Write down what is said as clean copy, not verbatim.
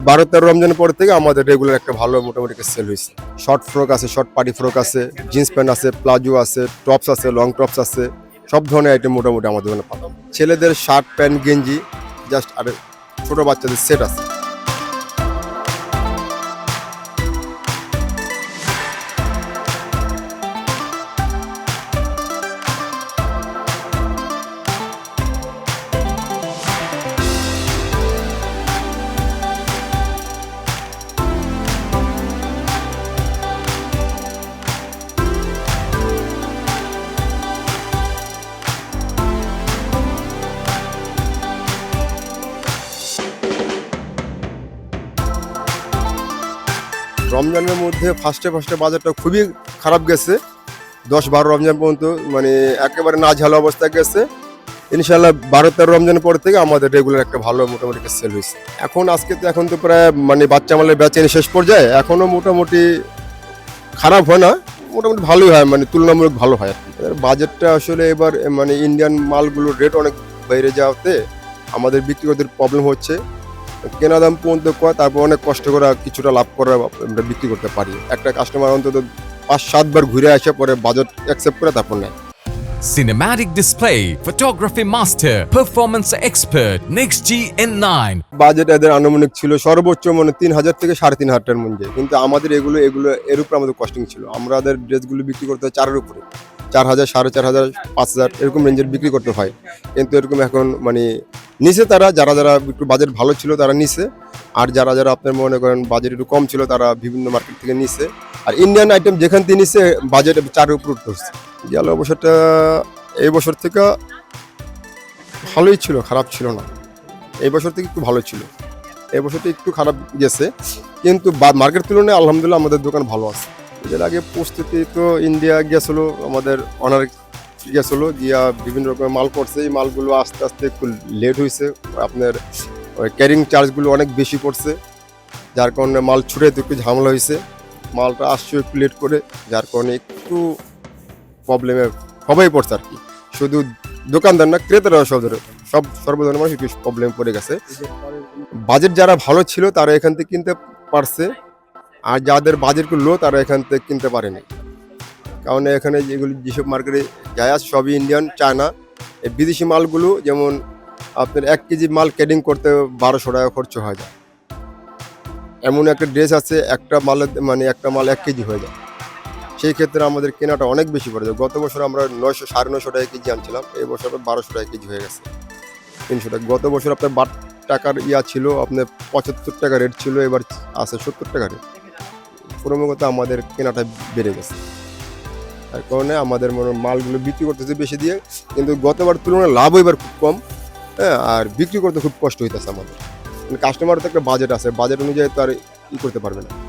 12-13 রমজানের পর থেকে আমাদের রেগুলার একটা ভালো মোটামুটি সেল হয়েছে। শর্ট ফ্রক আছে, শর্ট পার্টি ফ্রক আছে, জিন্স প্যান্ট আছে, প্লাজো আছে, টপস আছে, লং টপস আছে, সব ধরনের আইটেম মোটামুটি আমাদের দোকানে পাবেন। ছেলেদের শার্ট প্যান্ট গেঞ্জি জাস্ট আর ছোট বাচ্চাদের সেট আছে। রমজানের মধ্যে ফার্স্টে বাজারটা খুবই খারাপ গেছে। 10-12 রমজান পর্যন্ত মানে একেবারে নাজেহাল অবস্থায় গেছে। ইনশাল্লাহ 12-13 রমজানের পর থেকে আমাদের রেগুলার একটা ভালো মোটামুটি সেল হয়েছে। এখন তো প্রায় মানে বাচ্চা মালের বেচাকেনি শেষ পর্যায়ে, এখনো মোটামুটি খারাপ হয় না, মোটামুটি ভালোই হয়, মানে তুলনামূলক ভালো হয় আর কি। বাজেটটা আসলে এবার মানে ইন্ডিয়ান মালগুলোর রেট অনেক বেড়ে যাওয়াতে আমাদের বিক্রি করতে প্রবলেম হচ্ছে। কেনা দাম পর্যন্ত কয়, তারপর অনেক কষ্ট করে কিছুটা লাভ করে আমরা বিক্রি করতে পারি। একটা কাস্টমার অন্তত 5-7 বার ঘুরে আসে পরে বাজেট অ্যাকসেপ্ট করে তারপর নেয়। Cinematic display, photography master, performance expert, Next G N9. Budget এদের আনুমানিক ছিল সর্বোচ্চ মানে 3,000 থেকে 3,500 টাকার মধ্যে, কিন্তু আমাদের এগুলো এর উপরে আমাদের কস্টিং ছিল। আমাদের ড্রেসগুলো বিক্রি করতে হয় 4-এর উপরে, 4,000, 4,500, 5,000 এরকম রেঞ্জের বিক্রি করতে হয়। কিন্তু এরকম এখন মানে নিচে তারা যারা একটু বাজেট ভালো ছিল তারা নিচে, আর যারা আপনার মনে করেন বাজেট একটু কম ছিল তারা বিভিন্ন মার্কেট থেকে নিচে। আর ইন্ডিয়ান আইটেম যেখান থেকে নিচে বাজেট 4-এর উপর উঠতে হচ্ছে। গেল বছরটা এই বছর থেকে ভালোই ছিল, খারাপ ছিল না। এই বছর থেকে একটু ভালো ছিল, এই বছরটা একটু খারাপ গেছে, কিন্তু মার্কেট তুলনায় আলহামদুলিল্লাহ আমাদের দোকান ভালো আছে। এর আগে প্রস্তুতি তো ইন্ডিয়া গেছিলো, আমাদের অনার গেছিলো, গিয়া বিভিন্ন রকমের মাল পড়ছে। এই মালগুলো আস্তে আস্তে একটু লেট হয়েছে, আপনার ক্যারিং চার্জগুলো অনেক বেশি পড়ছে, যার কারণে মাল ছুটে একটু ঝামেলা হয়েছে। মালটা আসছে একটু লেট করে, যার কারণে একটু প্রবলেমে সবাই পড়ছে আর কি, শুধু দোকানদার না, ক্রেতারা সব সর্বধরনের মানুষ একটু প্রবলেম পড়ে গেছে। বাজেট যারা ভালো ছিল তারা এখান থেকে কিনতে পারছে, আর যাদের বাজেট লো তারা এখান থেকে কিনতে পারেনি। কারণ এখানে যেসব মার্কেটে যায় আছে সবই ইন্ডিয়ান, চায়না। এই বিদেশি মালগুলো যেমন আপনার 1 কেজি মাল ক্যাডিং করতে 1200 টাকা খরচ হয়ে যায়। এমন একটা ড্রেস আছে একটা মাল 1 কেজি হয়ে যায়, সেই ক্ষেত্রে আমাদের কেনাটা অনেক বেশি পড়ে যায়। গত বছর আমরা 900, 950 টাকা কেজি আনছিলাম, এই বছর 1200 টাকা কেজি হয়ে গেছে, 300 টাকা। গত বছর আপনার 12 টাকার ছিল, আপনার 75 টাকা রেট ছিল, এবার আছে 70 টাকা রেট। ক্রমাগত আমাদের কেনাটা বেড়ে গেছে, তার কারণে আমাদের মালগুলো বিক্রি করতেছে বেশি দিয়ে, কিন্তু গতবার তুলনায় লাভ এবার খুব কম। হ্যাঁ, আর বিক্রি করতে খুব কষ্ট হইতেছে আমাদের। কাস্টমার তো একটা বাজেট আছে, বাজেট অনুযায়ী তো আর করতে পারবে না।